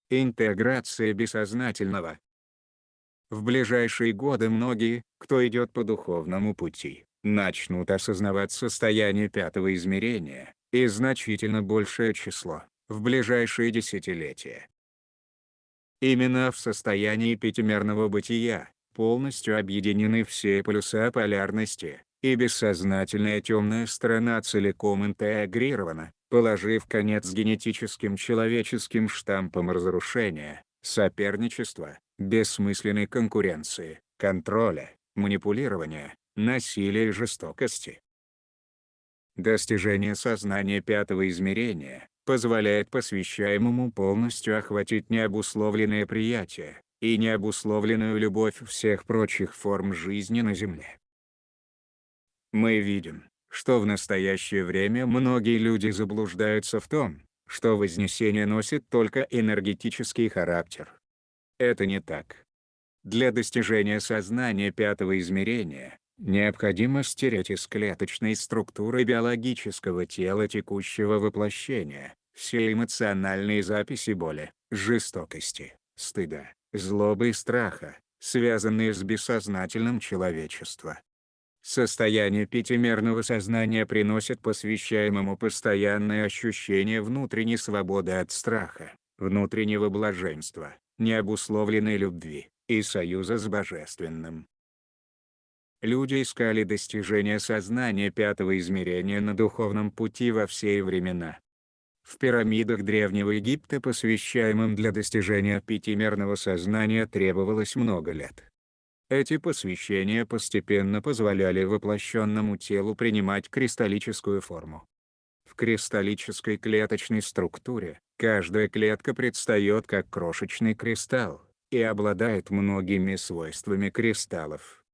Интеграция бессознательного. В ближайшие годы многие, кто идет по духовному пути, начнут осознавать состояние пятого измерения, и значительно большее число, в ближайшие десятилетия. Именно в состоянии пятимерного бытия полностью объединены все полюса полярности, и бессознательная темная сторона целиком интегрирована, положив конец генетическим человеческим штампам разрушения, соперничества, бессмысленной конкуренции, контроля, манипулирования, насилия и жестокости. Достижение сознания пятого измерения позволяет посвящаемому полностью охватить необусловленное приятие и необусловленную любовь всех прочих форм жизни на Земле. Мы видим, что в настоящее время многие люди заблуждаются в том, что вознесение носит только энергетический характер. Это не так. Для достижения сознания пятого измерения необходимо стереть из клеточной структуры биологического тела текущего воплощения все эмоциональные записи боли, жестокости, стыда, злобы и страха, связанные с бессознательным человечества. Состояние пятимерного сознания приносит посвящаемому постоянное ощущение внутренней свободы от страха, внутреннего блаженства, необусловленной любви и союза с Божественным. Люди искали достижения сознания пятого измерения на духовном пути во все времена. В пирамидах Древнего Египта посвящаемым для достижения пятимерного сознания требовалось много лет. Эти посвящения постепенно позволяли воплощенному телу принимать кристаллическую форму. В кристаллической клеточной структуре каждая клетка предстает как крошечный кристалл и обладает многими свойствами кристаллов.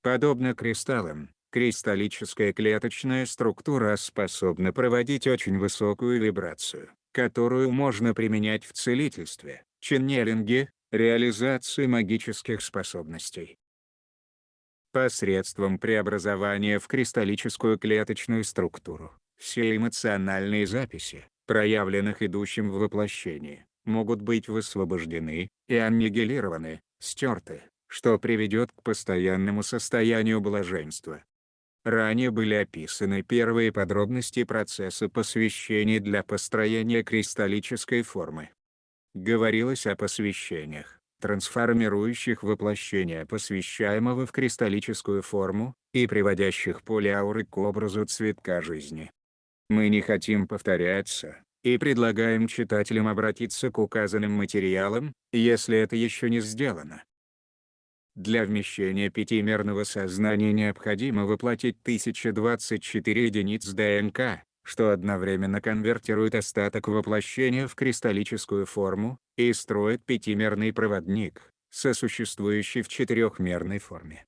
Подобно кристаллам, кристаллическая клеточная структура способна проводить очень высокую вибрацию, которую можно применять в целительстве, ченнелинге, реализации магических способностей. Посредством преобразования в кристаллическую клеточную структуру, все эмоциональные записи, проявленных идущим в воплощении, могут быть высвобождены и аннигилированы, стерты, что приведет к постоянному состоянию блаженства. Ранее были описаны первые подробности процесса посвящения для построения кристаллической формы. Говорилось о посвящениях, трансформирующих воплощение посвящаемого в кристаллическую форму и приводящих поле ауры к образу цветка жизни. Мы не хотим повторяться, и предлагаем читателям обратиться к указанным материалам, если это еще не сделано. Для вмещения пятимерного сознания необходимо воплотить 1024 единиц ДНК, что одновременно конвертирует остаток воплощения в кристаллическую форму и строит пятимерный проводник, сосуществующий в четырехмерной форме.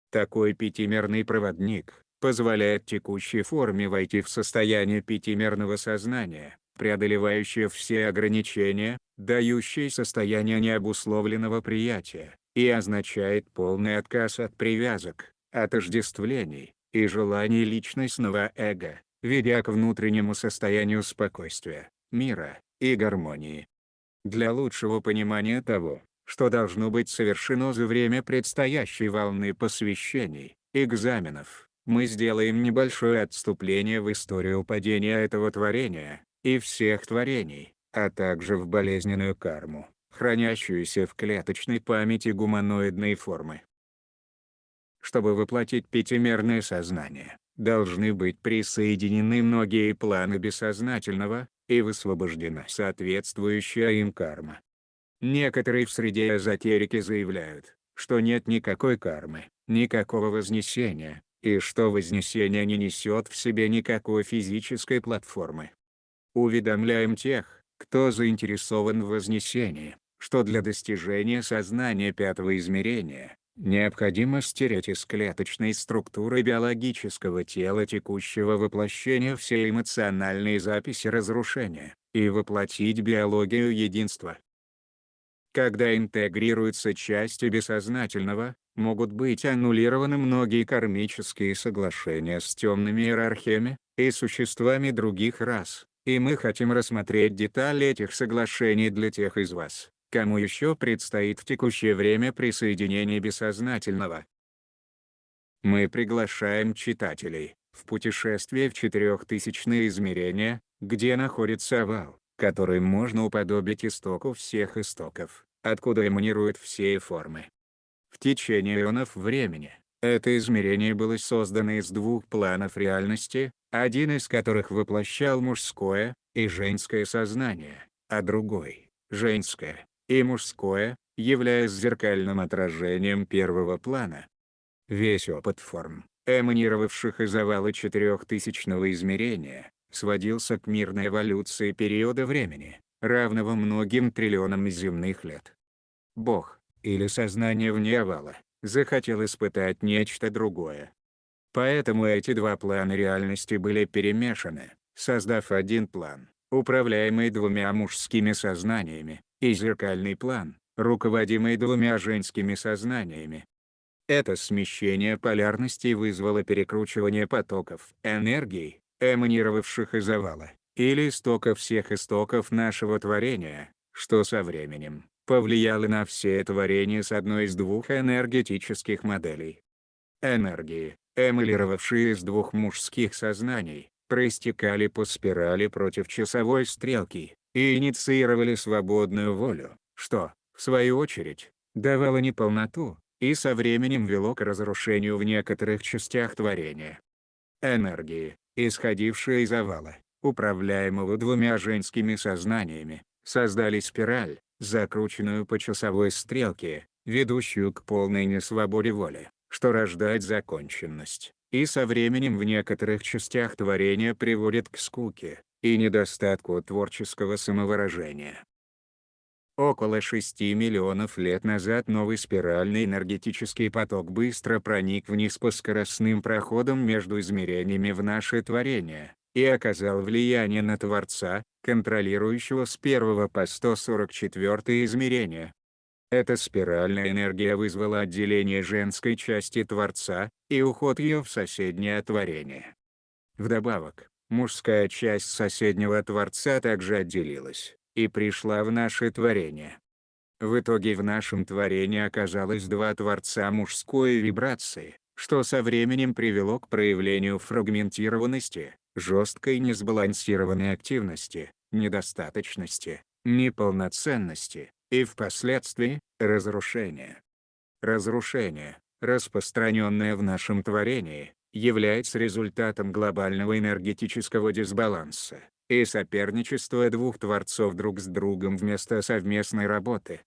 Такой пятимерный проводник позволяет текущей форме войти в состояние пятимерного сознания, преодолевающее все ограничения, дающее состояние необусловленного приятия, и означает полный отказ от привязок, отождествлений и желаний личностного эго, ведя к внутреннему состоянию спокойствия, мира и гармонии. Для лучшего понимания того, что должно быть совершено за время предстоящей волны посвящений, экзаменов, мы сделаем небольшое отступление в историю падения этого творения и всех творений, а также в болезненную карму, хранящуюся в клеточной памяти гуманоидной формы. Чтобы воплотить пятимерное сознание, должны быть присоединены многие планы бессознательного, и высвобождена соответствующая им карма. Некоторые в среде эзотерики заявляют, что нет никакой кармы, никакого вознесения, и что вознесение не несет в себе никакой физической платформы. Уведомляем тех, кто заинтересован в вознесении, что для достижения сознания пятого измерения необходимо стереть из клеточной структуры биологического тела текущего воплощения все эмоциональные записи разрушения и воплотить биологию единства. Когда интегрируются части бессознательного, могут быть аннулированы многие кармические соглашения с темными иерархиями и существами других рас, И мы хотим рассмотреть детали этих соглашений для тех из вас, кому еще предстоит в текущее время присоединение бессознательного. Мы приглашаем читателей в путешествие в четырехтысячные измерения, где находится овал, который можно уподобить истоку всех истоков, откуда эманируют все формы. В течение ионов времени, это измерение было создано из двух планов реальности, один из которых воплощал мужское и женское сознание, а другой – женское и мужское, являясь зеркальным отражением первого плана. Весь опыт форм, эманировавших из овала четырехтысячного измерения, сводился к мирной эволюции периода времени, равного многим триллионам земных лет. Бог, или сознание вне овала, захотел испытать нечто другое. Поэтому эти два плана реальности были перемешаны, создав один план, управляемый двумя мужскими сознаниями, и зеркальный план, руководимый двумя женскими сознаниями. Это смещение полярностей вызвало перекручивание потоков энергии, эманировавших из овала, или истока всех истоков нашего творения, что со временем повлияло на все творение с одной из двух энергетических моделей. Энергии, эманировавшие из двух мужских сознаний, проистекали по спирали против часовой стрелки и инициировали свободную волю, что, в свою очередь, давало неполноту и со временем вело к разрушению в некоторых частях творения. Энергии, исходившие из овала, управляемого двумя женскими сознаниями, создали спираль, закрученную по часовой стрелке, ведущую к полной несвободе воли, что рождает законченность, и со временем в некоторых частях творения приводит к скуке и недостатку творческого самовыражения. Около 6 миллионов лет назад новый спиральный энергетический поток быстро проник вниз по скоростным проходам между измерениями в наше творение, и оказал влияние на Творца, контролирующего с 1 по 144 измерения. Эта спиральная энергия вызвала отделение женской части Творца и уход ее в соседнее творение. Вдобавок, мужская часть соседнего Творца также отделилась и пришла в наше творение. В итоге в нашем творении оказалось два Творца мужской вибрации, что со временем привело к проявлению фрагментированности, жесткой несбалансированной активности, недостаточности, неполноценности и впоследствии разрушения. Разрушение, распространенное в нашем творении, является результатом глобального энергетического дисбаланса и соперничества двух творцов друг с другом вместо совместной работы.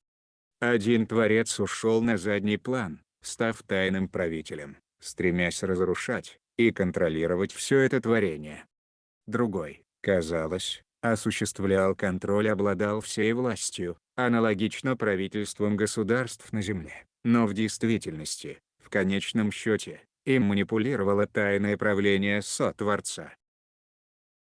Один творец ушел на задний план, став тайным правителем, стремясь разрушать и контролировать все это творение. Другой, казалось, осуществлял контроль и обладал всей властью, аналогично правительствам государств на Земле, но в действительности, в конечном счете, им манипулировало тайное правление Сотворца.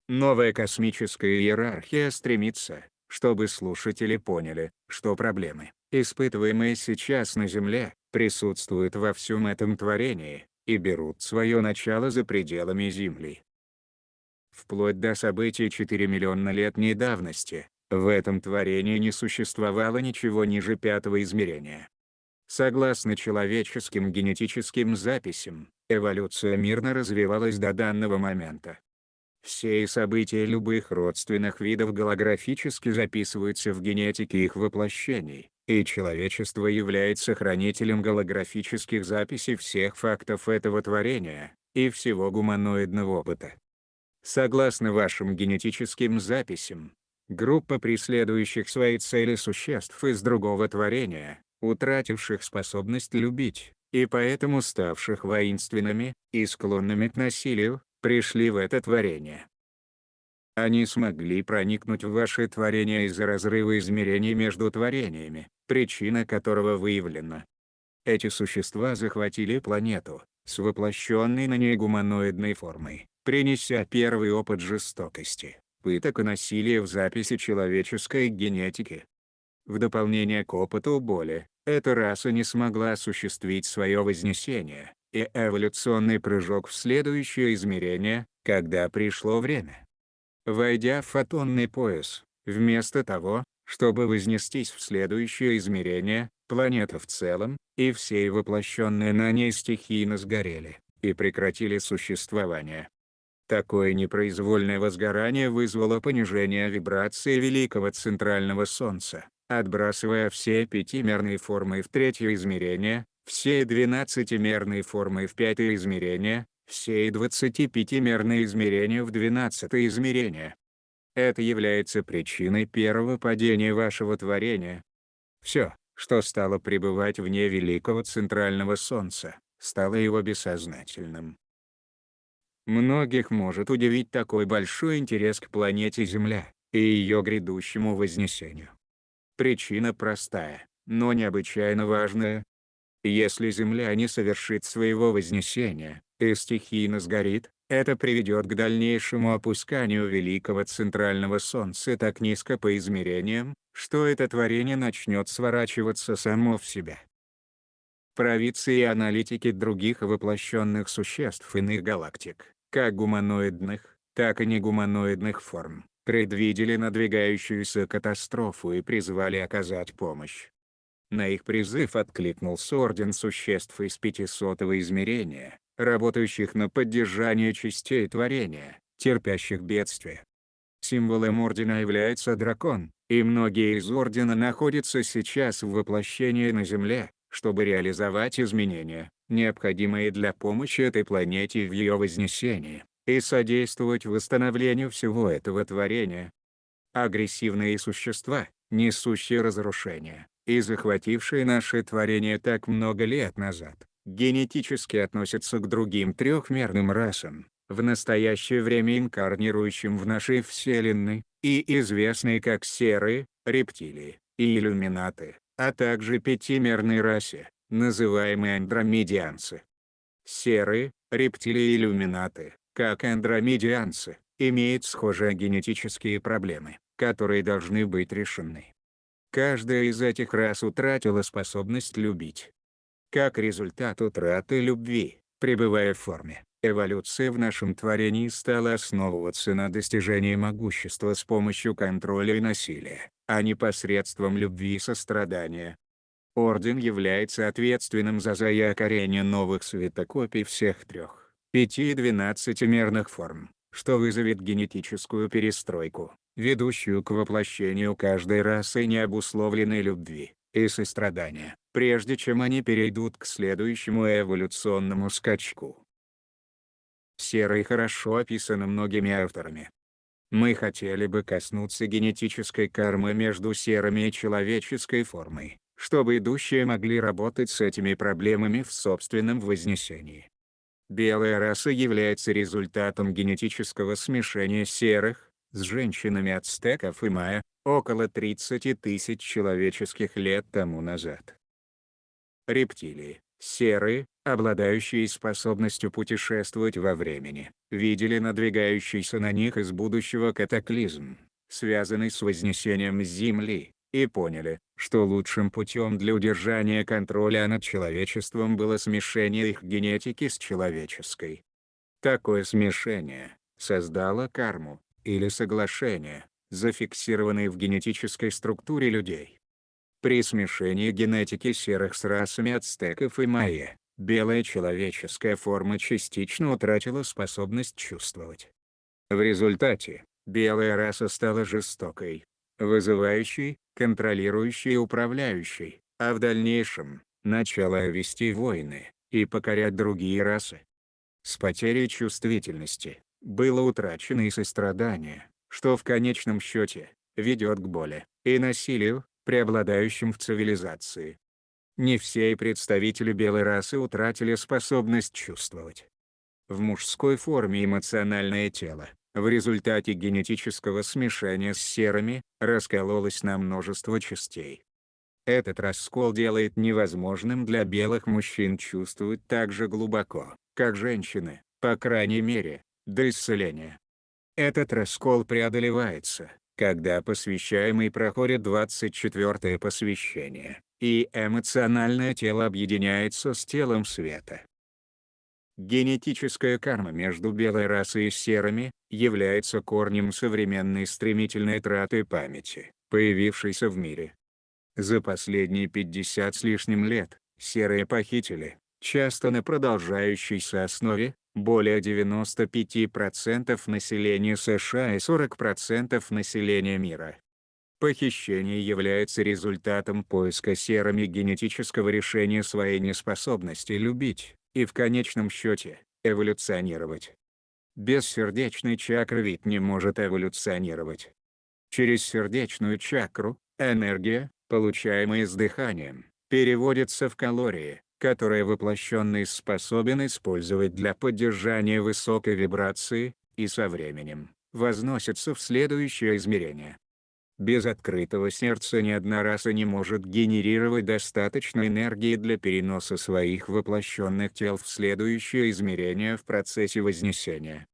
Новая космическая иерархия стремится, чтобы слушатели поняли, что проблемы, испытываемые сейчас на Земле, присутствуют во всем этом творении, и берут свое начало за пределами Земли. Вплоть до событий 4 миллиона летней давности, в этом творении не существовало ничего ниже пятого измерения. Согласно человеческим генетическим записям, эволюция мирно развивалась до данного момента. Все события любых родственных видов голографически записываются в генетике их воплощений, и человечество является хранителем голографических записей всех фактов этого творения и всего гуманоидного опыта. Согласно вашим генетическим записям, группа преследующих свои цели существ из другого творения, утративших способность любить, и поэтому ставших воинственными и склонными к насилию, пришли в это творение. Они смогли проникнуть в ваше творение из-за разрыва измерений между творениями, причина которого выявлена. Эти существа захватили планету, с воплощенной на ней гуманоидной формой, принеся первый опыт жестокости, пыток и насилия в записи человеческой генетики. В дополнение к опыту боли, эта раса не смогла осуществить свое вознесение и эволюционный прыжок в следующее измерение, когда пришло время. Войдя в фотонный пояс, вместо того, чтобы вознестись в следующее измерение, планета в целом, и все воплощенные на ней стихийно сгорели, и прекратили существование. Такое непроизвольное возгорание вызвало понижение вибрации великого центрального Солнца, отбрасывая все пятимерные формы в третье измерение, все 12-мерные формы в пятое измерение, все 25-мерные измерения в 12-е измерение. Это является причиной первого падения вашего творения. Все, что стало пребывать вне великого центрального Солнца, стало его бессознательным. Многих может удивить такой большой интерес к планете Земля и ее грядущему вознесению. Причина простая, но необычайно важная. Если Земля не совершит своего вознесения и стихийно сгорит, это приведет к дальнейшему опусканию великого центрального Солнца так низко по измерениям, что это творение начнет сворачиваться само в себя. Провидцы и аналитики других воплощенных существ иных галактик, как гуманоидных, так и негуманоидных форм, предвидели надвигающуюся катастрофу и призвали оказать помощь. На их призыв откликнулся Орден Существ из 500-го измерения, работающих на поддержание частей творения, терпящих бедствия. Символом Ордена является дракон, и многие из Ордена находятся сейчас в воплощении на Земле, чтобы реализовать изменения, необходимые для помощи этой планете в ее вознесении, и содействовать восстановлению всего этого творения. Агрессивные существа, несущие разрушение, и захватившие наше творение так много лет назад, генетически относятся к другим трехмерным расам, в настоящее время инкарнирующим в нашей Вселенной, и известные как серые, рептилии, и иллюминаты, а также пятимерной расе, называемой андромедианцы. Серые, рептилии и иллюминаты, как андромедианцы, имеют схожие генетические проблемы, которые должны быть решены. Каждая из этих рас утратила способность любить. Как результат утраты любви, пребывая в форме, эволюция в нашем творении стала основываться на достижении могущества с помощью контроля и насилия, а не посредством любви и сострадания. Орден является ответственным за заякорение новых светокопий всех 3, 5 и 12-мерных форм, что вызовет генетическую перестройку, ведущую к воплощению каждой расы необусловленной любви и сострадания, прежде чем они перейдут к следующему эволюционному скачку. Серый хорошо описано многими авторами. Мы хотели бы коснуться генетической кармы между серыми и человеческой формой, чтобы идущие могли работать с этими проблемами в собственном вознесении. Белая раса является результатом генетического смешения серых с женщинами ацтеков и майя около 30 тысяч человеческих лет тому назад. Рептилии, серые, обладающие способностью путешествовать во времени, видели надвигающийся на них из будущего катаклизм, связанный с вознесением Земли, и поняли, что лучшим путем для удержания контроля над человечеством было смешение их генетики с человеческой. Такое смешение создало карму, или соглашение, зафиксированные в генетической структуре людей. При смешении генетики серых с расами ацтеков и майя, белая человеческая форма частично утратила способность чувствовать. В результате, белая раса стала жестокой, вызывающей, контролирующей и управляющей, а в дальнейшем, начала вести войны и покорять другие расы. С потерей чувствительности было утрачено и сострадание, что в конечном счете ведет к боли и насилию, преобладающим в цивилизации. Не все представители белой расы утратили способность чувствовать. В мужской форме эмоциональное тело, в результате генетического смешения с серыми, раскололось на множество частей. Этот раскол делает невозможным для белых мужчин чувствовать так же глубоко, как женщины, по крайней мере, до исцеления. Этот раскол преодолевается, когда посвящаемый проходит 24-е посвящение, и эмоциональное тело объединяется с телом света. Генетическая карма между белой расой и серыми является корнем современной стремительной траты памяти, появившейся в мире. За последние 50 с лишним лет, серые похитили, часто на продолжающейся основе, более 95% населения США и 40% населения мира. Похищение является результатом поиска серыми генетического решения своей неспособности любить, и в конечном счете, эволюционировать. Бессердечный чакра вид не может эволюционировать. Через сердечную чакру, энергия, получаемая с дыханием, переводится в калории, которые воплощенный способен использовать для поддержания высокой вибрации, и со временем, возносится в следующее измерение. Без открытого сердца ни одна раса не может генерировать достаточно энергии для переноса своих воплощенных тел в следующее измерение в процессе вознесения.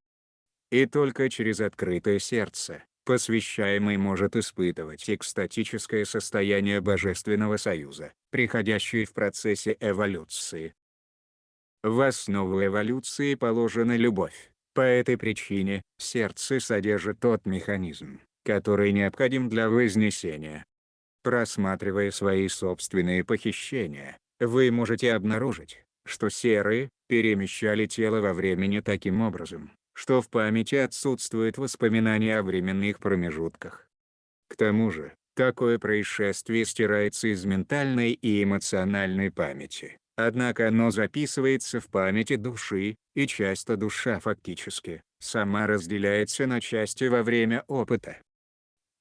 И только через открытое сердце, посвящаемый может испытывать экстатическое состояние божественного союза, приходящее в процессе эволюции. В основу эволюции положена любовь. По этой причине, сердце содержит тот механизм, который необходим для вознесения. Просматривая свои собственные похищения, вы можете обнаружить, что серые перемещали тело во времени таким образом, что в памяти отсутствует воспоминание о временных промежутках. К тому же, такое происшествие стирается из ментальной и эмоциональной памяти, однако оно записывается в памяти души, и часто душа фактически сама разделяется на части во время опыта.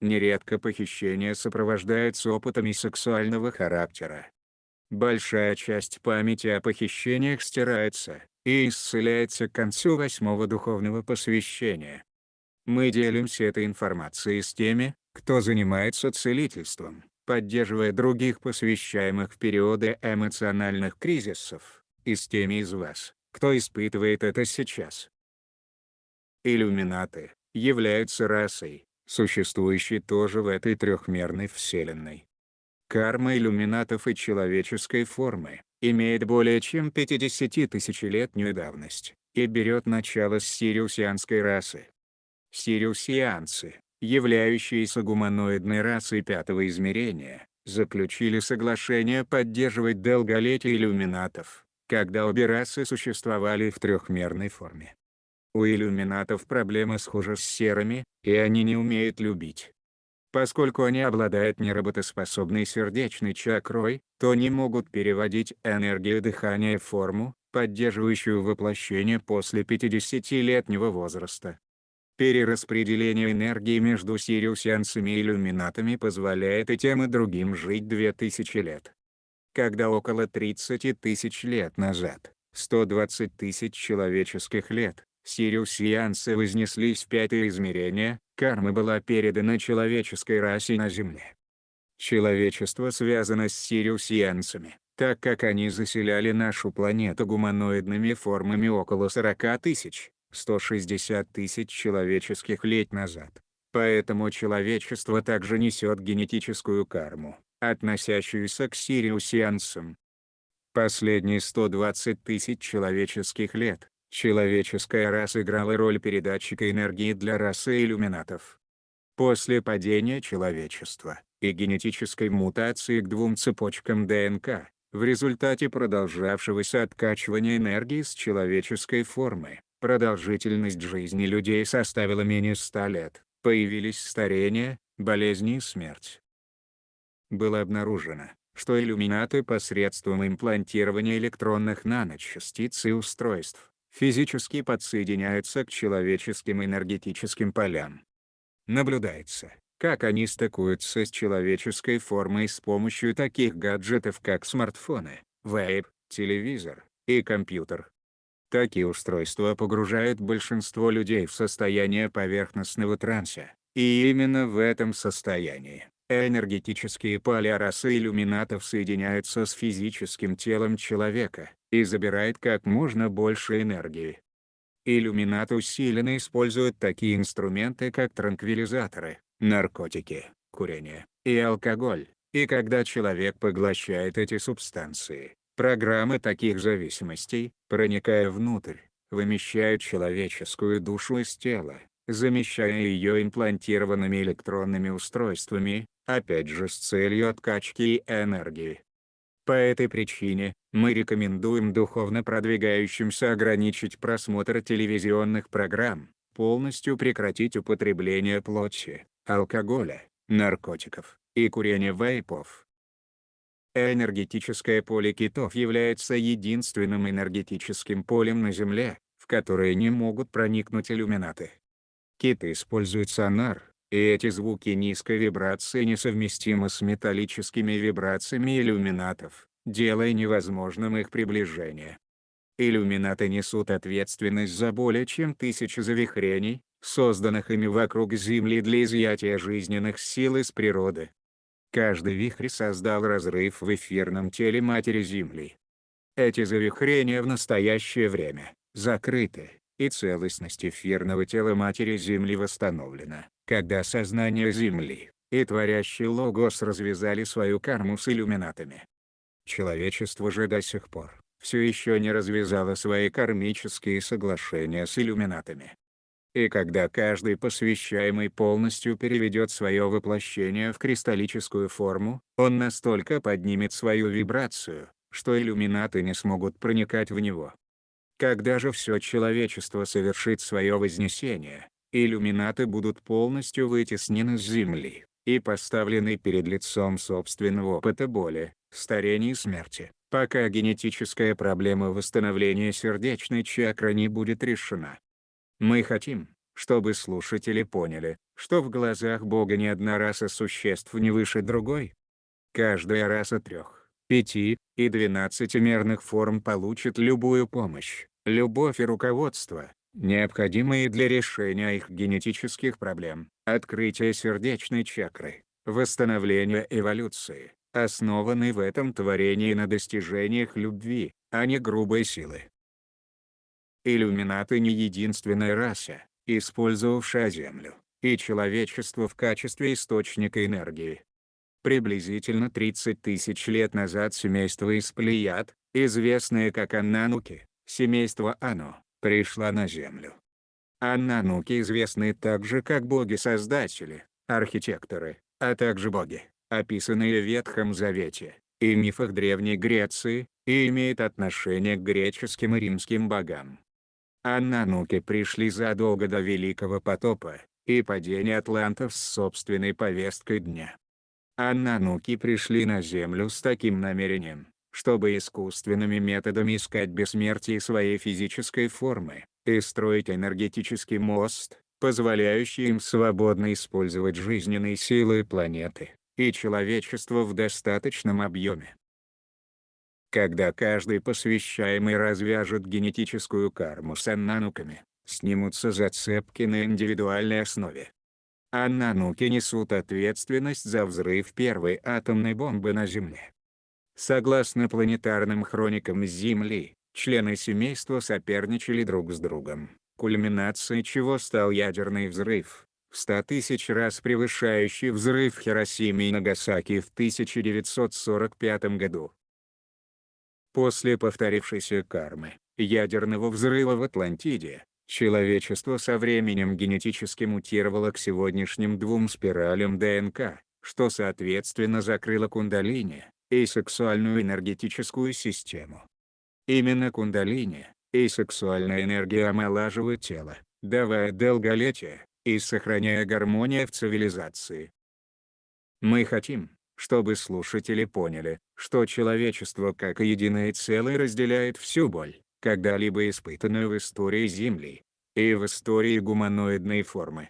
Нередко похищения сопровождаются опытами сексуального характера. Большая часть памяти о похищениях стирается и исцеляется к концу 8-го духовного посвящения. Мы делимся этой информацией с теми, кто занимается целительством, поддерживая других посвящаемых в периоды эмоциональных кризисов, и с теми из вас, кто испытывает это сейчас. Иллюминаты являются расой, существующей тоже в этой трехмерной вселенной. Карма иллюминатов и человеческой формы имеет более чем 50-тысячелетнюю давность и берет начало с сириусианской расы. Сириусианцы, являющиеся гуманоидной расой пятого измерения, заключили соглашение поддерживать долголетие иллюминатов, когда обе расы существовали в трехмерной форме. У иллюминатов проблема схожа с серыми, и они не умеют любить. Поскольку они обладают неработоспособной сердечной чакрой, то не могут переводить энергию дыхания в форму, поддерживающую воплощение после 50-летнего возраста. Перераспределение энергии между сириусианцами и иллюминатами позволяет и тем и другим жить 2000 лет. Когда около 30 тысяч лет назад, 120 тысяч человеческих лет, сириусианцы вознеслись в пятое измерение, карма была передана человеческой расе на Земле. Человечество связано с сириусианцами, так как они заселяли нашу планету гуманоидными формами около 40 тысяч, 160 тысяч человеческих лет назад. Поэтому человечество также несет генетическую карму, относящуюся к сириусианцам. Последние 120 тысяч человеческих лет, человеческая раса играла роль передатчика энергии для расы иллюминатов. После падения человечества и генетической мутации к двум цепочкам ДНК, в результате продолжавшегося откачивания энергии с человеческой формы, продолжительность жизни людей составила менее 100 лет, появились старение, болезни и смерть. Было обнаружено, что иллюминаты посредством имплантирования электронных наночастиц и устройств физически подсоединяются к человеческим энергетическим полям. Наблюдается, как они стыкуются с человеческой формой с помощью таких гаджетов как смартфоны, вейп, телевизор и компьютер. Такие устройства погружают большинство людей в состояние поверхностного транса, и именно в этом состоянии энергетические поля расы иллюминатов соединяются с физическим телом человека и забирают как можно больше энергии. Иллюминаты усиленно используют такие инструменты как транквилизаторы, наркотики, курение и алкоголь, и когда человек поглощает эти субстанции, Программы таких зависимостей, проникая внутрь, вымещают человеческую душу из тела, замещая ее имплантированными электронными устройствами, опять же с целью откачки энергии. По этой причине, мы рекомендуем духовно продвигающимся ограничить просмотр телевизионных программ, полностью прекратить употребление плоти, алкоголя, наркотиков и курение вейпов. Энергетическое поле китов является единственным энергетическим полем на Земле, в которое не могут проникнуть иллюминаты. Киты используют сонар, и эти звуки низкой вибрации несовместимы с металлическими вибрациями иллюминатов, делая невозможным их приближение. Иллюминаты несут ответственность за более чем 1000 завихрений, созданных ими вокруг Земли для изъятия жизненных сил из природы. Каждый вихрь создал разрыв в эфирном теле Матери Земли. Эти завихрения в настоящее время закрыты, и целостность эфирного тела Матери Земли восстановлена, когда сознание Земли и творящий Логос развязали свою карму с иллюминатами. Человечество же до сих пор все еще не развязало свои кармические соглашения с иллюминатами. И когда каждый посвящаемый полностью переведет свое воплощение в кристаллическую форму, он настолько поднимет свою вибрацию, что иллюминаты не смогут проникать в него. Когда же все человечество совершит свое вознесение, иллюминаты будут полностью вытеснены с Земли и поставлены перед лицом собственного опыта боли, старения и смерти, пока генетическая проблема восстановления сердечной чакры не будет решена. Мы хотим, чтобы слушатели поняли, что в глазах Бога ни одна раса существ не выше другой. Каждая раса 3, 5 и 12-мерных форм получит любую помощь, любовь и руководство, необходимые для решения их генетических проблем, открытия сердечной чакры, восстановления эволюции, основанной в этом творении на достижениях любви, а не грубой силы. Иллюминаты не единственная раса, использовавшая Землю и человечество в качестве источника энергии. Приблизительно 30 тысяч лет назад семейство из Плеяд, известное как Аннануки, семейство Ано, пришло на Землю. Аннануки известны также как боги-создатели, архитекторы, а также боги, описанные в Ветхом Завете и мифах Древней Греции, и имеют отношение к греческим и римским богам. Аннануки пришли задолго до Великого потопа и падения атлантов с собственной повесткой дня. Аннануки пришли на Землю с таким намерением, чтобы искусственными методами искать бессмертие своей физической формы и строить энергетический мост, позволяющий им свободно использовать жизненные силы планеты и человечества в достаточном объеме. Когда каждый посвящаемый развяжет генетическую карму с аннануками, снимутся зацепки на индивидуальной основе. Аннануки несут ответственность за взрыв первой атомной бомбы на Земле. Согласно планетарным хроникам Земли, члены семейства соперничали друг с другом, кульминацией чего стал ядерный взрыв, в 100 тысяч раз превышающий взрыв в Хиросиме и Нагасаки в 1945 году. После повторившейся кармы, ядерного взрыва в Атлантиде, человечество со временем генетически мутировало к сегодняшним 2 спиралям ДНК, что соответственно закрыло кундалини и сексуальную энергетическую систему. Именно кундалини и сексуальная энергия омолаживают тело, давая долголетие и сохраняя гармонию в цивилизации. Мы хотим, чтобы слушатели поняли, что человечество как единое целое разделяет всю боль, когда-либо испытанную в истории Земли и в истории гуманоидной формы.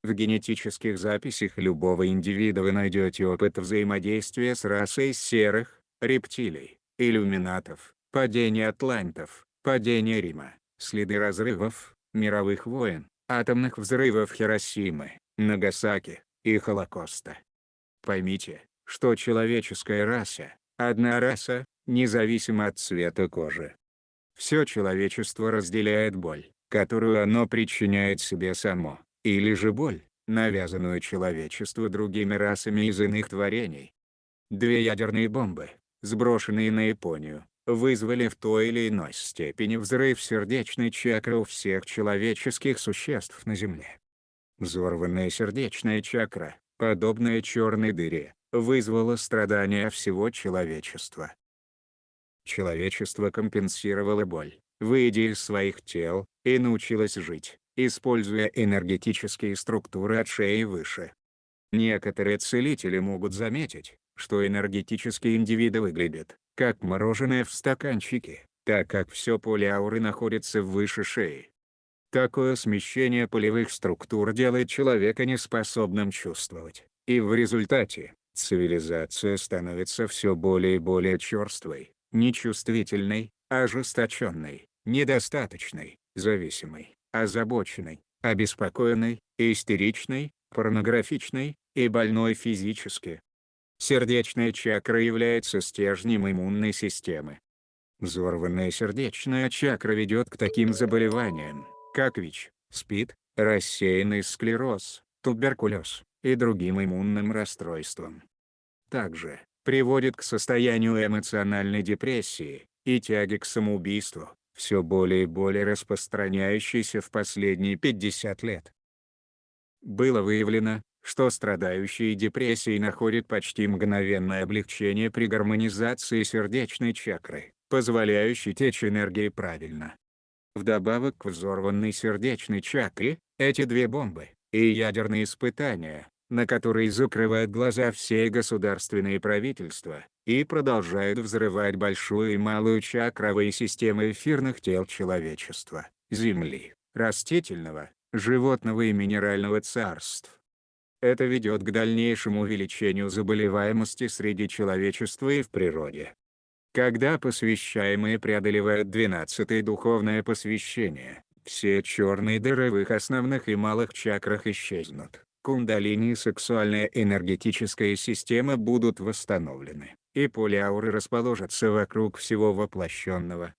В генетических записях любого индивида вы найдете опыт взаимодействия с расой серых, рептилий, иллюминатов, падения атлантов, падения Рима, следы разрывов, мировых войн, атомных взрывов Хиросимы, Нагасаки и Холокоста. Поймите, что человеческая раса – одна раса, независимо от цвета кожи. Все человечество разделяет боль, которую оно причиняет себе само, или же боль, навязанную человечеству другими расами из иных творений. 2 ядерные бомбы, сброшенные на Японию, вызвали в той или иной степени взрыв сердечной чакры у всех человеческих существ на Земле. Взорванная сердечная чакра, подобная черной дыре, вызвала страдания всего человечества. Человечество компенсировало боль, выйдя из своих тел, и научилось жить, используя энергетические структуры от шеи выше. Некоторые целители могут заметить, что энергетические индивиды выглядят, как мороженое в стаканчике, так как все поле ауры находится выше шеи. Такое смещение полевых структур делает человека неспособным чувствовать, и в результате цивилизация становится все более и более черствой, нечувствительной, ожесточенной, недостаточной, зависимой, озабоченной, обеспокоенной, истеричной, порнографичной и больной физически. Сердечная чакра является стержнем иммунной системы. Взорванная сердечная чакра ведет к таким заболеваниям, как ВИЧ, СПИД, рассеянный склероз, туберкулез и другим иммунным расстройствам. Также приводит к состоянию эмоциональной депрессии и тяги к самоубийству, все более и более распространяющейся в последние 50 лет. Было выявлено, что страдающие депрессией находят почти мгновенное облегчение при гармонизации сердечной чакры, позволяющей течь энергии правильно. Вдобавок к взорванной сердечной чакре, эти две бомбы и ядерные испытания, на которые закрывают глаза все государственные правительства, и продолжают взрывать большую и малую чакровые системы эфирных тел человечества, Земли, растительного, животного и минерального царств. Это ведет к дальнейшему увеличению заболеваемости среди человечества и в природе. Когда посвящаемые преодолевают 12-е духовное посвящение, все черные дыры в их основных и малых чакрах исчезнут, кундалини и сексуальная энергетическая система будут восстановлены, и поле ауры расположатся вокруг всего воплощенного.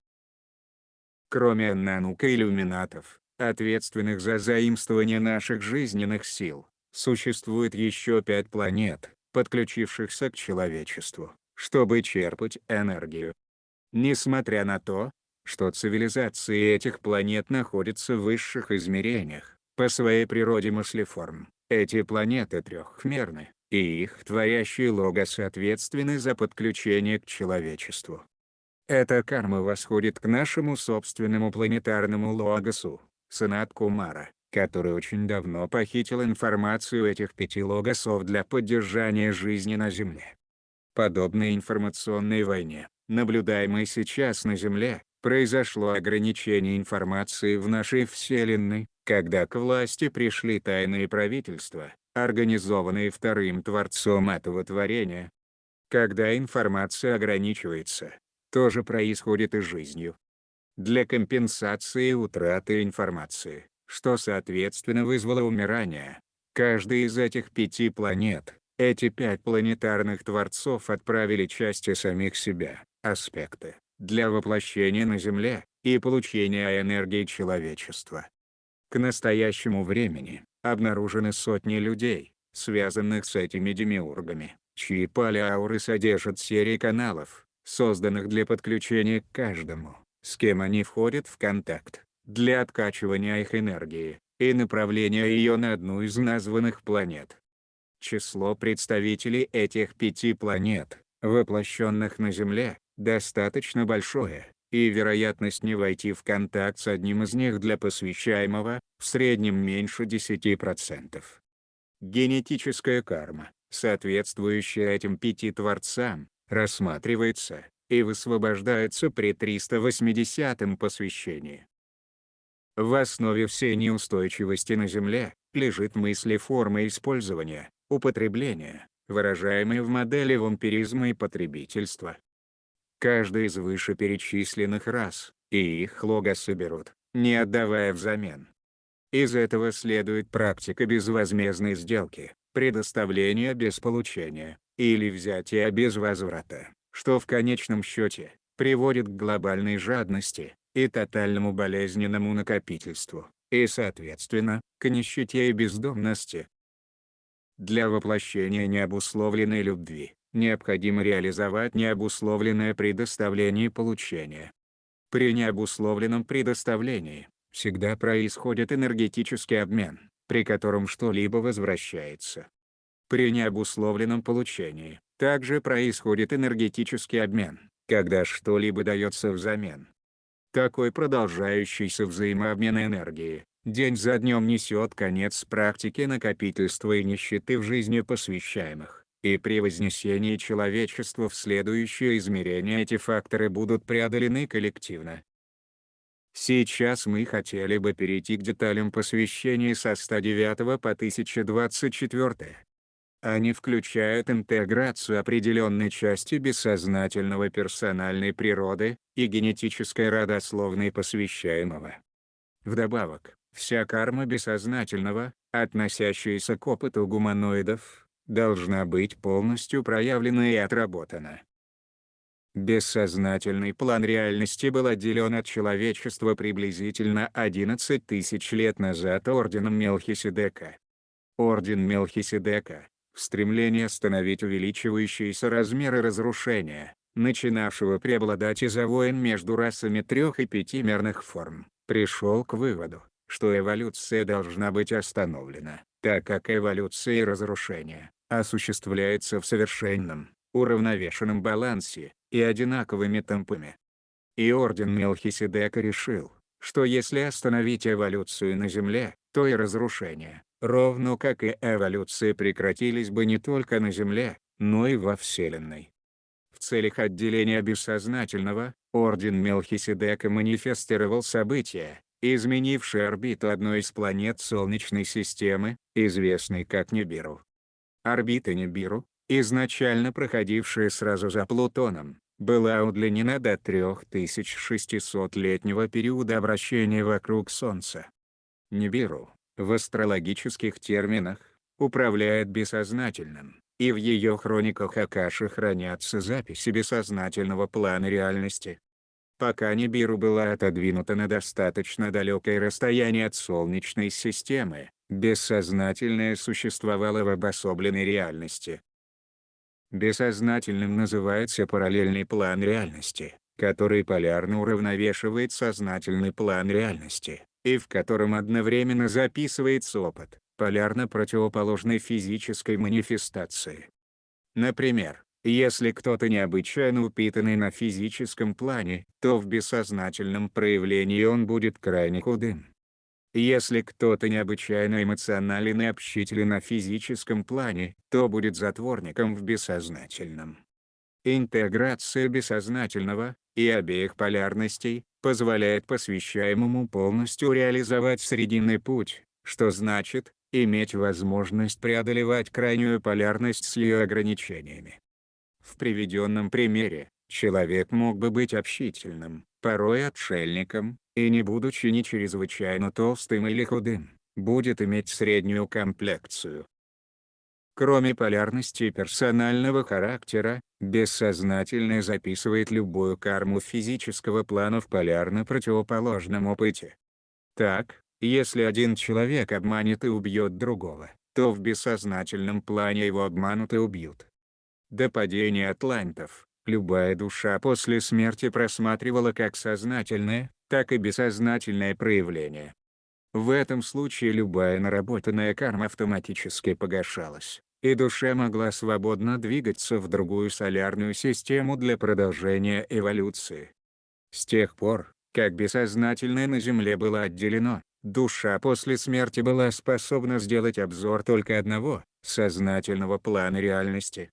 Кроме нанука и иллюминатов, ответственных за заимствование наших жизненных сил, существует еще 5 планет, подключившихся к человечеству, чтобы черпать энергию. Несмотря на то, что цивилизации этих планет находятся в высших измерениях, по своей природе мыслеформ, эти планеты трехмерны, и их творящие логосы ответственны за подключение к человечеству. Эта карма восходит к нашему собственному планетарному логосу, Санат Кумара, который очень давно похитил информацию этих 5 логосов для поддержания жизни на Земле. Подобной информационной войне, наблюдаемой сейчас на Земле, произошло ограничение информации в нашей Вселенной, когда к власти пришли тайные правительства, организованные вторым Творцом этого творения. Когда информация ограничивается, то же происходит и с жизнью. Для компенсации утраты информации, что соответственно вызвало умирание, каждый из этих 5 планет, эти 5 планетарных творцов отправили части самих себя, аспекты, для воплощения на Земле и получения энергии человечества. К настоящему времени обнаружены сотни людей, связанных с этими демиургами, чьи поля ауры содержат серии каналов, созданных для подключения к каждому, с кем они входят в контакт, для откачивания их энергии и направления ее на одну из названных планет. Число представителей этих 5 планет, воплощенных на Земле, достаточно большое, и вероятность не войти в контакт с одним из них для посвящаемого, в среднем меньше 10%. Генетическая карма, соответствующая этим 5 творцам, рассматривается и высвобождается при 380-м посвящении. В основе всей неустойчивости на Земле лежит мыслеформа использования, употребления, выражаемые в модели вампиризма и потребительства. Каждый из вышеперечисленных рас и их логосы берут, не отдавая взамен. Из этого следует практика безвозмездной сделки, предоставления без получения, или взятия без возврата, что в конечном счете приводит к глобальной жадности и тотальному болезненному накопительству, и соответственно, к нищете и бездомности. Для воплощения необусловленной любви, необходимо реализовать необусловленное предоставление и получение. При необусловленном предоставлении всегда происходит энергетический обмен, при котором что-либо возвращается. При необусловленном получении также происходит энергетический обмен, когда что-либо дается взамен. Такой продолжающийся взаимообмен энергии день за днем несет конец практике накопительства и нищеты в жизни посвящаемых, и при вознесении человечества в следующее измерение эти факторы будут преодолены коллективно. Сейчас мы хотели бы перейти к деталям посвящения со 109 по 1024. Они включают интеграцию определенной части бессознательного персональной природы и генетической родословной посвящаемого. Вдобавок, вся карма бессознательного, относящаяся к опыту гуманоидов, должна быть полностью проявлена и отработана. Бессознательный план реальности был отделен от человечества приблизительно 11 тысяч лет назад орденом Мелхиседека. Орден Мелхиседека, в стремлении остановить увеличивающиеся размеры разрушения, начинавшего преобладать из-за войн между расами трех- и пятимерных форм, пришел к выводу, что эволюция должна быть остановлена, так как эволюция и разрушение осуществляется в совершенном, уравновешенном балансе и одинаковыми темпами. И орден Мелхиседека решил, что если остановить эволюцию на Земле, то и разрушение, ровно как и эволюция, прекратились бы не только на Земле, но и во Вселенной. В целях отделения бессознательного, орден Мелхиседека манифестировал события, изменившие орбиту одной из планет Солнечной системы, известной как Нибиру. Орбита Нибиру, изначально проходившая сразу за Плутоном, была удлинена до 3600-летнего периода обращения вокруг Солнца. Нибиру, в астрологических терминах, управляет бессознательным, и в ее хрониках Акаши хранятся записи бессознательного плана реальности. Пока Нибиру была отодвинута на достаточно далекое расстояние от Солнечной системы, бессознательное существовало в обособленной реальности. Бессознательным называется параллельный план реальности, который полярно уравновешивает сознательный план реальности, и в котором одновременно записывается опыт, полярно противоположной физической манифестации. Например, если кто-то необычайно упитанный на физическом плане, то в бессознательном проявлении он будет крайне худым. Если кто-то необычайно эмоционален и общителен на физическом плане, то будет затворником в бессознательном. Интеграция бессознательного и обеих полярностей позволяет посвящаемому полностью реализовать срединный путь, что значит, иметь возможность преодолевать крайнюю полярность с ее ограничениями. В приведенном примере, человек мог бы быть общительным, порой отшельником, и не будучи ни чрезвычайно толстым или худым, будет иметь среднюю комплекцию. Кроме полярности персонального характера, бессознательное записывает любую карму физического плана в полярно противоположном опыте. Так, если один человек обманет и убьет другого, то в бессознательном плане его обманут и убьют. До падения атлантов, любая душа после смерти просматривала как сознательное, так и бессознательное проявление. В этом случае любая наработанная карма автоматически погашалась, и душа могла свободно двигаться в другую солярную систему для продолжения эволюции. С тех пор, как бессознательное на Земле было отделено, душа после смерти была способна сделать обзор только одного, сознательного плана реальности.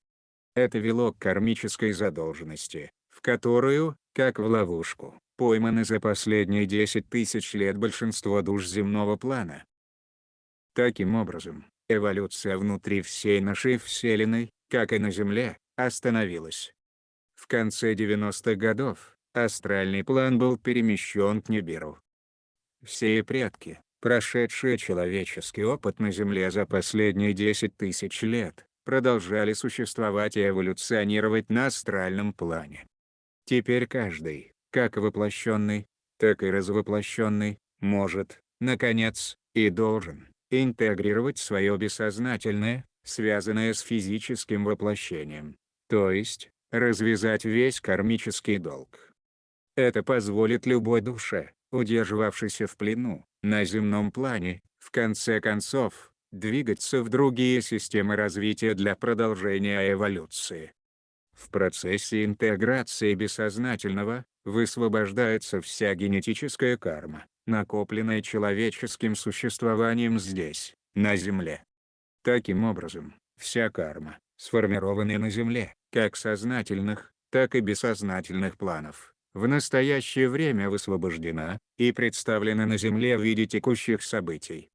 Это вело к кармической задолженности, в которую, как в ловушку, пойманы за последние 10 тысяч лет большинство душ земного плана. Таким образом, эволюция внутри всей нашей Вселенной, как и на Земле, остановилась. В конце 90-х годов, астральный план был перемещен к Нибиру. Все предки, прошедшие человеческий опыт на Земле за последние 10 тысяч лет, продолжали существовать и эволюционировать на астральном плане. Теперь каждый, как воплощенный, так и развоплощенный, может, наконец, и должен, интегрировать свое бессознательное, связанное с физическим воплощением, То есть, развязать весь кармический долг. Это позволит любой душе, удерживавшейся в плену, на земном плане, в конце концов, двигаться в другие системы развития для продолжения эволюции. В процессе интеграции бессознательного, высвобождается вся генетическая карма, накопленная человеческим существованием здесь, на Земле. Таким образом, вся карма, сформированная на Земле, как сознательных, так и бессознательных планов, в настоящее время высвобождена и представлена на Земле в виде текущих событий.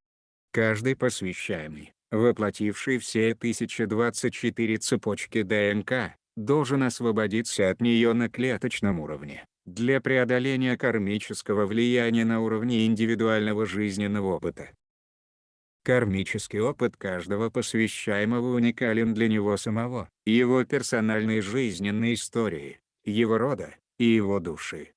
Каждый посвящаемый, воплотивший все 1024 цепочки ДНК, должен освободиться от нее на клеточном уровне, для преодоления кармического влияния на уровне индивидуального жизненного опыта. Кармический опыт каждого посвящаемого уникален для него самого, его персональной жизненной истории, его рода и его души.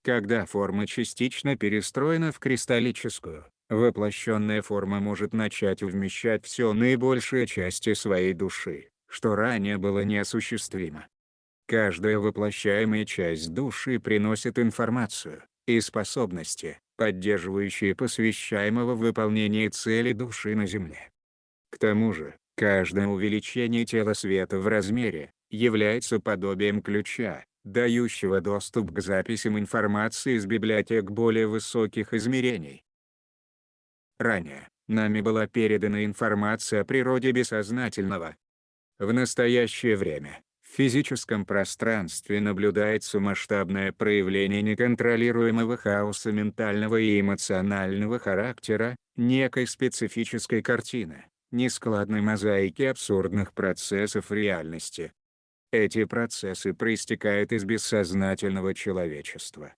Когда форма частично перестроена в кристаллическую, воплощенная форма может начать вмещать все наибольшие части своей души, что ранее было неосуществимо. Каждая воплощаемая часть души приносит информацию и способности, поддерживающие посвящаемого в выполнении цели души на Земле. К тому же, каждое увеличение тела света в размере является подобием ключа, дающего доступ к записям информации из библиотек более высоких измерений. Ранее, нами была передана информация о природе бессознательного. В настоящее время, в физическом пространстве наблюдается масштабное проявление неконтролируемого хаоса ментального и эмоционального характера, некой специфической картины, нескладной мозаики абсурдных процессов реальности. Эти процессы проистекают из бессознательного человечества.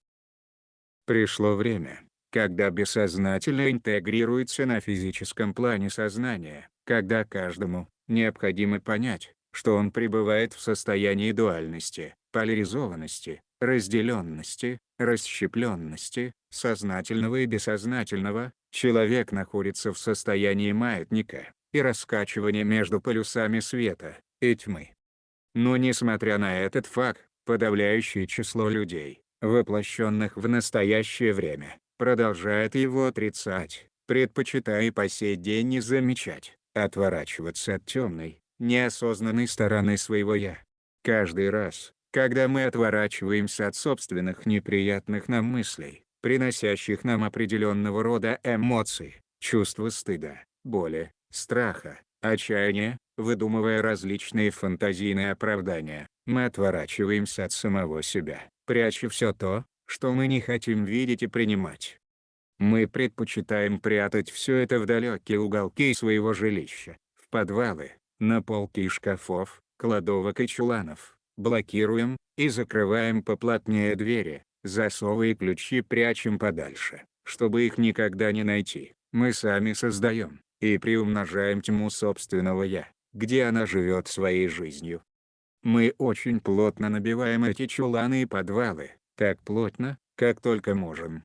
Пришло время, когда бессознательное интегрируется на физическом плане сознания, когда каждому необходимо понять, что он пребывает в состоянии дуальности, поляризованности, разделенности, расщепленности, сознательного и бессознательного. Человек находится в состоянии маятника и раскачивания между полюсами света и тьмы. Но несмотря на этот факт, подавляющее число людей, воплощенных в настоящее время, продолжает его отрицать, предпочитая и по сей день не замечать, отворачиваться от темной, неосознанной стороны своего «я». Каждый раз, когда мы отворачиваемся от собственных неприятных нам мыслей, приносящих нам определенного рода эмоции, чувства стыда, боли, страха, отчаяния, выдумывая различные фантазийные оправдания, мы отворачиваемся от самого себя, пряча все то, что мы не хотим видеть и принимать. Мы предпочитаем прятать все это в далекие уголки своего жилища, в подвалы, на полки шкафов, кладовок и чуланов, блокируем и закрываем поплотнее двери, засовы и ключи прячем подальше, чтобы их никогда не найти. Мы сами создаем и приумножаем тьму собственного «я», где она живет своей жизнью. Мы очень плотно набиваем эти чуланы и подвалы, так плотно, как только можем.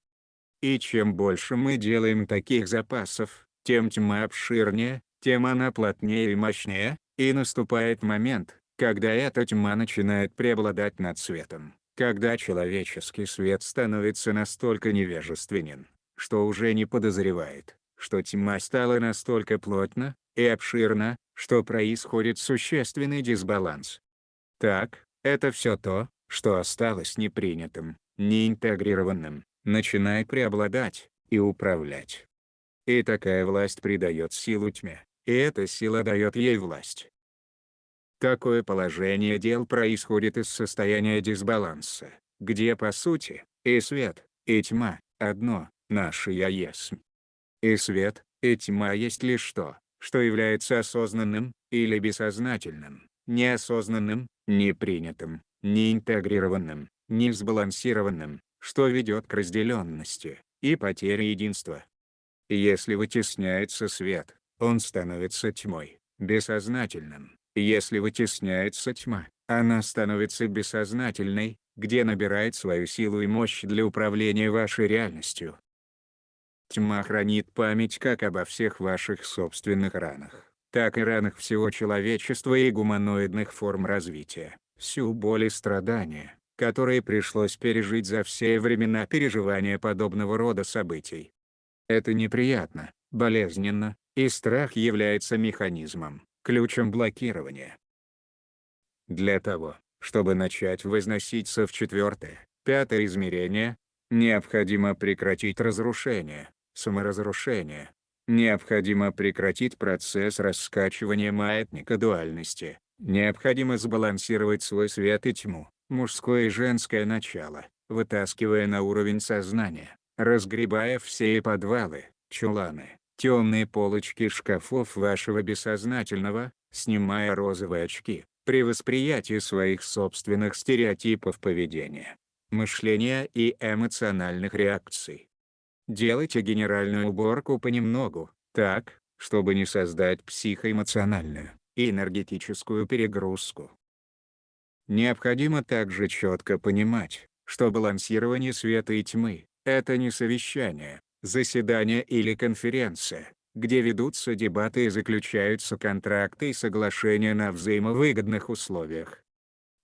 И чем больше мы делаем таких запасов, тем тьма обширнее, тем она плотнее и мощнее, и наступает момент, когда эта тьма начинает преобладать над светом, когда человеческий свет становится настолько невежественен, что уже не подозревает, что тьма стала настолько плотна и обширна, что происходит существенный дисбаланс. Так, это все то, что осталось непринятым, неинтегрированным, начинает преобладать и управлять. И такая власть придает силу тьме, и эта сила дает ей власть. Такое положение дел происходит из состояния дисбаланса, где по сути, и свет, и тьма – одно, наше «я» есмь. И свет, и тьма есть лишь то, что является осознанным, или бессознательным, неосознанным, непринятым, неинтегрированным, несбалансированным, что ведет к разделенности и потере единства. Если вытесняется свет, он становится тьмой, бессознательным. Если вытесняется тьма, она становится бессознательной, где набирает свою силу и мощь для управления вашей реальностью. Тьма хранит память как обо всех ваших собственных ранах, так и ранах всего человечества и гуманоидных форм развития, всю боль и страдания, которые пришлось пережить за все времена переживания подобного рода событий. Это неприятно, болезненно, и страх является механизмом, ключом блокирования. Для того, чтобы начать возноситься в четвертое, пятое измерение, необходимо прекратить разрушение, саморазрушение. Необходимо прекратить процесс раскачивания маятника дуальности. Необходимо сбалансировать свой свет и тьму, мужское и женское начало, вытаскивая на уровень сознания, разгребая все подвалы, чуланы, темные полочки шкафов вашего бессознательного, снимая розовые очки, при восприятии своих собственных стереотипов поведения, мышления и эмоциональных реакций. Делайте генеральную уборку понемногу, так, чтобы не создать психоэмоциональную и энергетическую перегрузку. Необходимо также четко понимать, что балансирование света и тьмы – это не совещание, заседание или конференция, где ведутся дебаты и заключаются контракты и соглашения на взаимовыгодных условиях.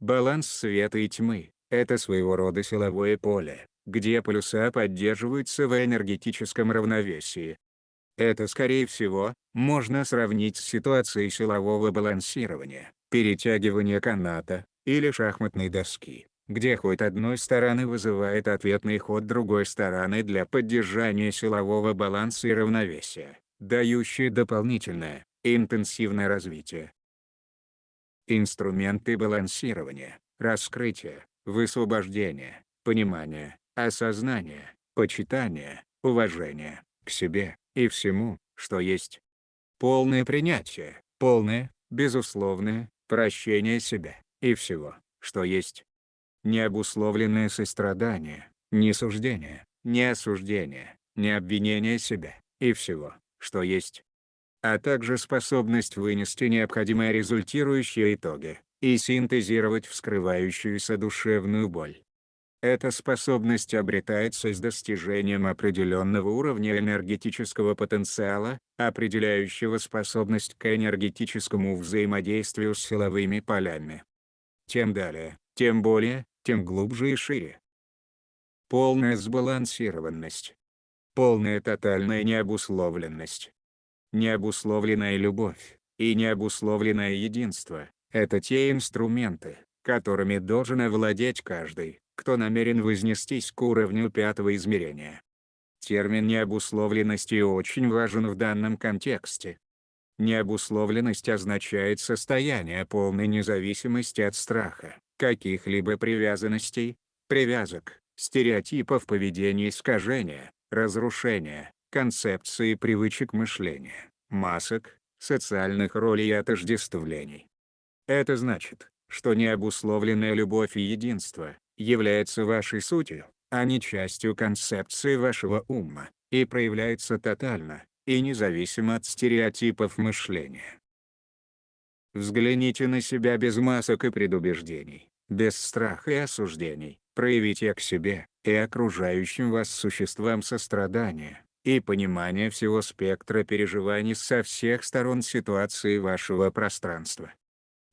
Баланс света и тьмы – это своего рода силовое поле, где полюса поддерживаются в энергетическом равновесии. Это, скорее всего, можно сравнить с ситуацией силового балансирования, перетягивания каната или шахматной доски, где ход одной стороны вызывает ответный ход другой стороны для поддержания силового баланса и равновесия, дающий дополнительное, интенсивное развитие. Инструменты балансирования, раскрытия, высвобождения, понимания, осознания, почитания, уважения к себе и всему, что есть. Полное принятие, полное, безусловное, прощение себя и всего, что есть. Необусловленное сострадание, не суждение, не осуждение, не обвинение себя и всего, что есть. А также способность вынести необходимые результирующие итоги и синтезировать вскрывающуюся душевную боль. Эта способность обретается с достижением определенного уровня энергетического потенциала, определяющего способность к энергетическому взаимодействию с силовыми полями. Тем далее, тем более, тем глубже и шире. Полная сбалансированность. Полная тотальная необусловленность. Необусловленная любовь и необусловленное единство – это те инструменты, которыми должен овладеть каждый, кто намерен вознестись к уровню пятого измерения. Термин необусловленности очень важен в данном контексте. Необусловленность означает состояние полной независимости от страха, каких-либо привязанностей, привязок, стереотипов поведения, искажения, разрушения, концепции привычек мышления, масок, социальных ролей и отождествлений. Это значит, что необусловленная любовь и единство является вашей сутью, а не частью концепции вашего ума, и проявляется тотально и независимо от стереотипов мышления. Взгляните на себя без масок и предубеждений, без страха и осуждений, проявите к себе и окружающим вас существам сострадание и понимание всего спектра переживаний со всех сторон ситуации вашего пространства.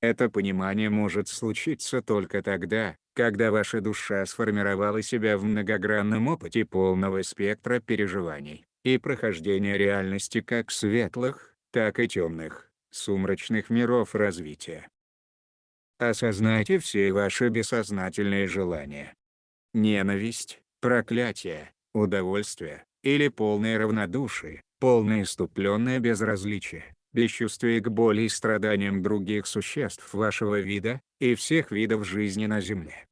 Это понимание может случиться только тогда, когда ваша душа сформировала себя в многогранном опыте полного спектра переживаний и прохождения реальности как светлых, так и темных, сумрачных миров развития. Осознайте все ваши бессознательные желания. Ненависть, проклятие, удовольствие или полное равнодушие, полное иступленное безразличие, бесчувствие к боли и страданиям других существ вашего вида и всех видов жизни на Земле.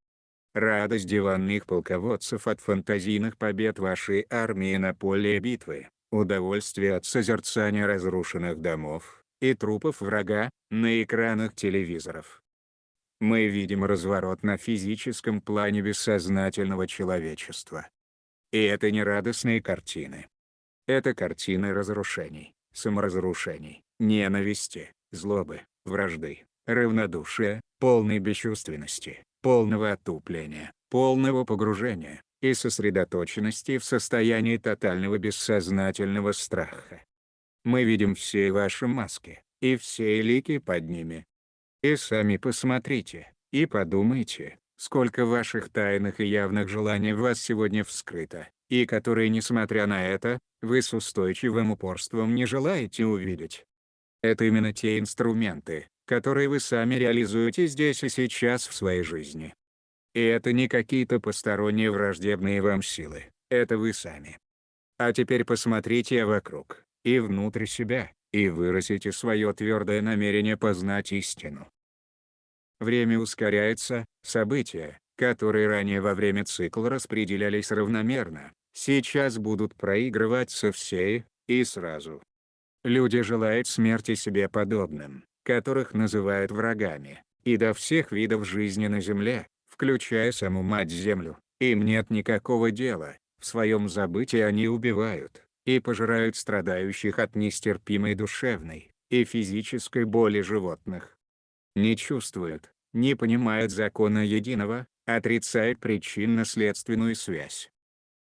Радость диванных полководцев от фантазийных побед вашей армии на поле битвы, удовольствие от созерцания разрушенных домов и трупов врага на экранах телевизоров. Мы видим разворот на физическом плане бессознательного человечества. И это не радостные картины. Это картины разрушений, саморазрушений, ненависти, злобы, вражды, равнодушия, полной бесчувственности, полного отупления, полного погружения и сосредоточенности в состоянии тотального бессознательного страха. Мы видим все ваши маски, и все лики под ними. И сами посмотрите, и подумайте, сколько ваших тайных и явных желаний в вас сегодня вскрыто, и которые, несмотря на это, вы с устойчивым упорством не желаете увидеть. Это именно те инструменты, которые вы сами реализуете здесь и сейчас в своей жизни. И это не какие-то посторонние враждебные вам силы, это вы сами. А теперь посмотрите вокруг, и внутрь себя, и выразите свое твердое намерение познать истину. Время ускоряется, события, которые ранее во время цикла распределялись равномерно, сейчас будут проигрываться все, и сразу. Люди желают смерти себе подобным, которых называют врагами, и до всех видов жизни на Земле, включая саму Мать-Землю, им нет никакого дела, в своем забытии они убивают, и пожирают страдающих от нестерпимой душевной и физической боли животных. Не чувствуют, не понимают закона единого, отрицают причинно-следственную связь.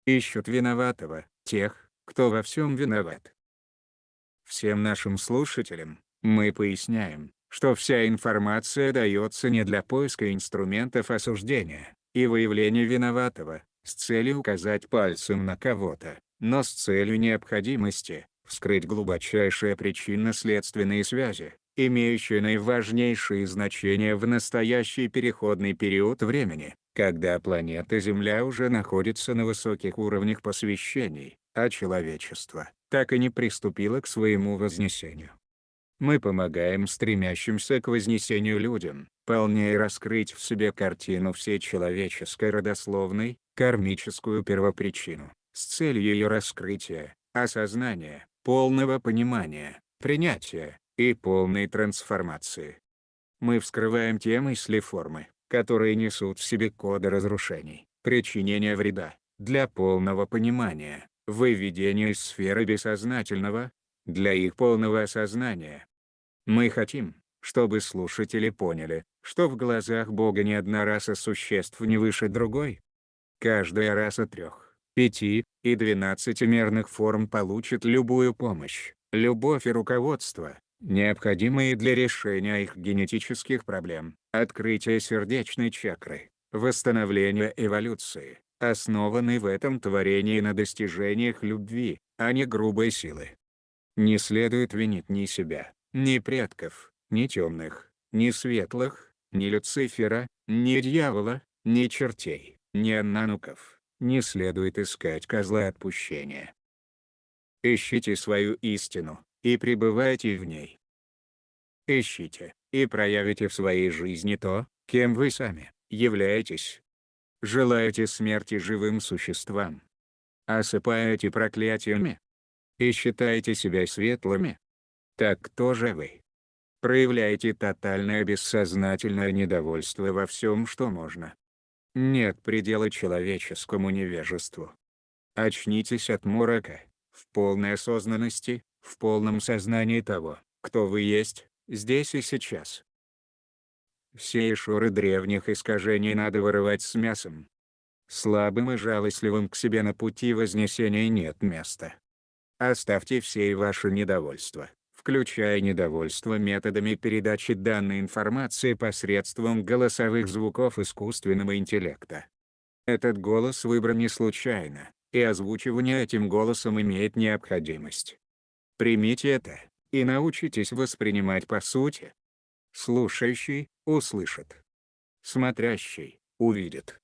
Ищут виноватого, тех, кто во всем виноват. Всем нашим слушателям, мы поясняем, что вся информация дается не для поиска инструментов осуждения и выявления виноватого, с целью указать пальцем на кого-то, но с целью необходимости вскрыть глубочайшие причинно-следственные связи, имеющие наиважнейшее значение в настоящий переходный период времени, когда планета Земля уже находится на высоких уровнях посвящений, а человечество так и не приступило к своему вознесению. Мы помогаем стремящимся к вознесению людям полнее раскрыть в себе картину всей человеческой родословной, кармическую первопричину, с целью ее раскрытия, осознания, полного понимания, принятия и полной трансформации. Мы вскрываем те мысли-формы, которые несут в себе коды разрушений, причинения вреда, для полного понимания, выведения из сферы бессознательного, для их полного осознания. Мы хотим, чтобы слушатели поняли, что в глазах Бога ни одна раса существ не выше другой. Каждая раса 3, 5 и 12-мерных форм получит любую помощь, любовь и руководство, необходимые для решения их генетических проблем, открытия сердечной чакры, восстановления эволюции, основанной в этом творении на достижениях любви, а не грубой силы. Не следует винить ни себя, ни предков, ни темных, ни светлых, ни Люцифера, ни дьявола, ни чертей, ни анануков. Не следует искать козла отпущения. Ищите свою истину, и пребывайте в ней. Ищите, и проявите в своей жизни то, кем вы сами являетесь. Желаете смерти живым существам? Осыпаете проклятиями? И считаете себя светлыми? Так кто же вы? Проявляете тотальное бессознательное недовольство во всем, что можно. Нет предела человеческому невежеству. Очнитесь от морока, в полной осознанности, в полном сознании того, кто вы есть, здесь и сейчас. Все ишуры древних искажений надо вырывать с мясом. Слабым и жалостливым к себе на пути вознесения нет места. Оставьте все ваше недовольство, включая недовольство методами передачи данной информации посредством голосовых звуков искусственного интеллекта. Этот голос выбран не случайно, и озвучивание этим голосом имеет необходимость. Примите это, и научитесь воспринимать по сути. Слушающий – услышит. Смотрящий – увидит.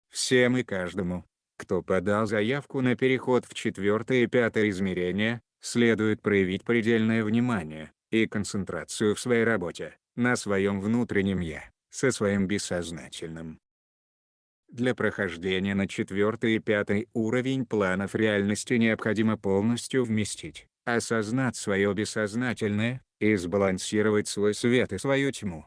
Всем и каждому, кто подал заявку на переход в 4 и 5 измерения, следует проявить предельное внимание и концентрацию в своей работе, на своем внутреннем «я», со своим бессознательным. Для прохождения на 4 и 5 уровень планов реальности необходимо полностью вместить, осознать свое бессознательное, и сбалансировать свой свет и свою тьму.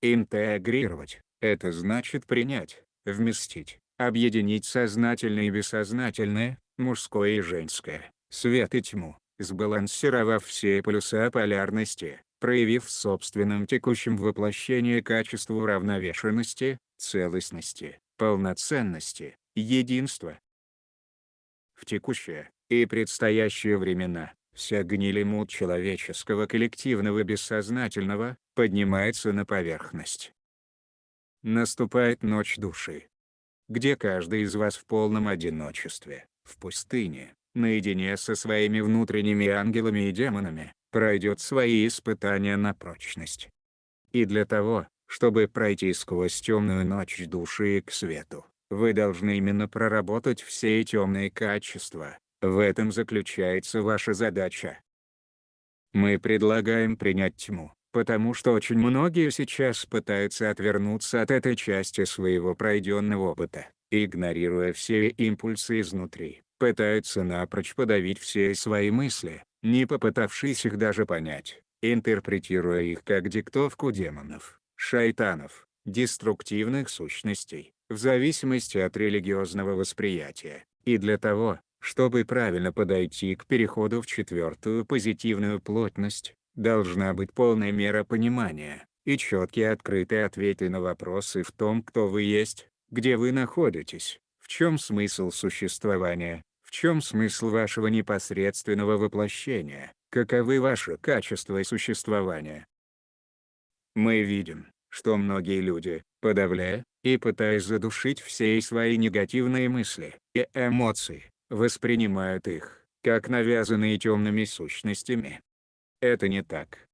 Интегрировать – это значит принять, вместить, объединить сознательное и бессознательное, мужское и женское, свет и тьму, сбалансировав все полюса полярности, проявив в собственном текущем воплощении качество уравновешенности, целостности, полноценности, единства. В текущее и предстоящие времена вся гниль и муть человеческого коллективного бессознательного поднимается на поверхность. Наступает ночь души, где каждый из вас в полном одиночестве, в пустыне, наедине со своими внутренними ангелами и демонами, пройдет свои испытания на прочность. И для того, чтобы пройти сквозь темную ночь души к свету, вы должны именно проработать все темные качества. В этом заключается ваша задача. Мы предлагаем принять тьму, потому что очень многие сейчас пытаются отвернуться от этой части своего пройденного опыта, игнорируя все импульсы изнутри, пытаются напрочь подавить все свои мысли, не попытавшись их даже понять, интерпретируя их как диктовку демонов, шайтанов, деструктивных сущностей, в зависимости от религиозного восприятия. И для того, чтобы правильно подойти к переходу в четвертую позитивную плотность, должна быть полная мера понимания и четкие открытые ответы на вопросы в том, кто вы есть, где вы находитесь, в чем смысл существования, в чем смысл вашего непосредственного воплощения, каковы ваши качества существования. Мы видим, что многие люди, подавляя и пытаясь задушить все свои негативные мысли и эмоции, воспринимают их, как навязанные темными сущностями. Это не так.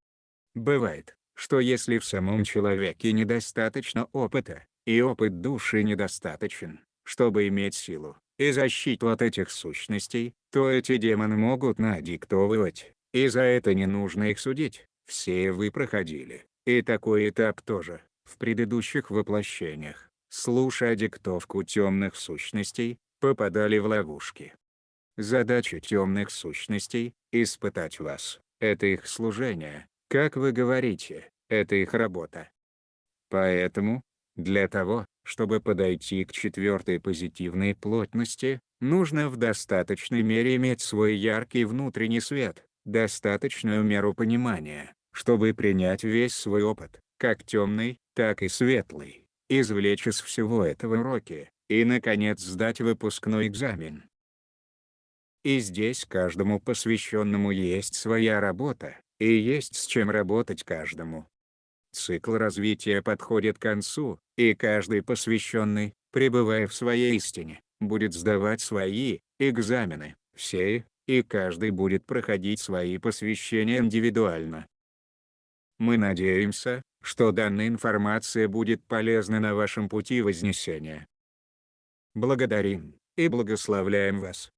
Бывает, что если в самом человеке недостаточно опыта, и опыт души недостаточен, чтобы иметь силу и защиту от этих сущностей, то эти демоны могут надиктовывать, и за это не нужно их судить. Все вы проходили, и такой этап тоже, в предыдущих воплощениях, слушая диктовку темных сущностей, попадали в ловушки. Задача темных сущностей – испытать вас. Это их служение, как вы говорите, это их работа. Поэтому, для того, чтобы подойти к четвертой позитивной плотности, нужно в достаточной мере иметь свой яркий внутренний свет, достаточную меру понимания, чтобы принять весь свой опыт, как темный, так и светлый, извлечь из всего этого уроки, и наконец сдать выпускной экзамен. И здесь каждому посвященному есть своя работа, и есть с чем работать каждому. Цикл развития подходит к концу, и каждый посвященный, пребывая в своей истине, будет сдавать свои экзамены, все, и каждый будет проходить свои посвящения индивидуально. Мы надеемся, что данная информация будет полезна на вашем пути вознесения. Благодарим и благословляем вас.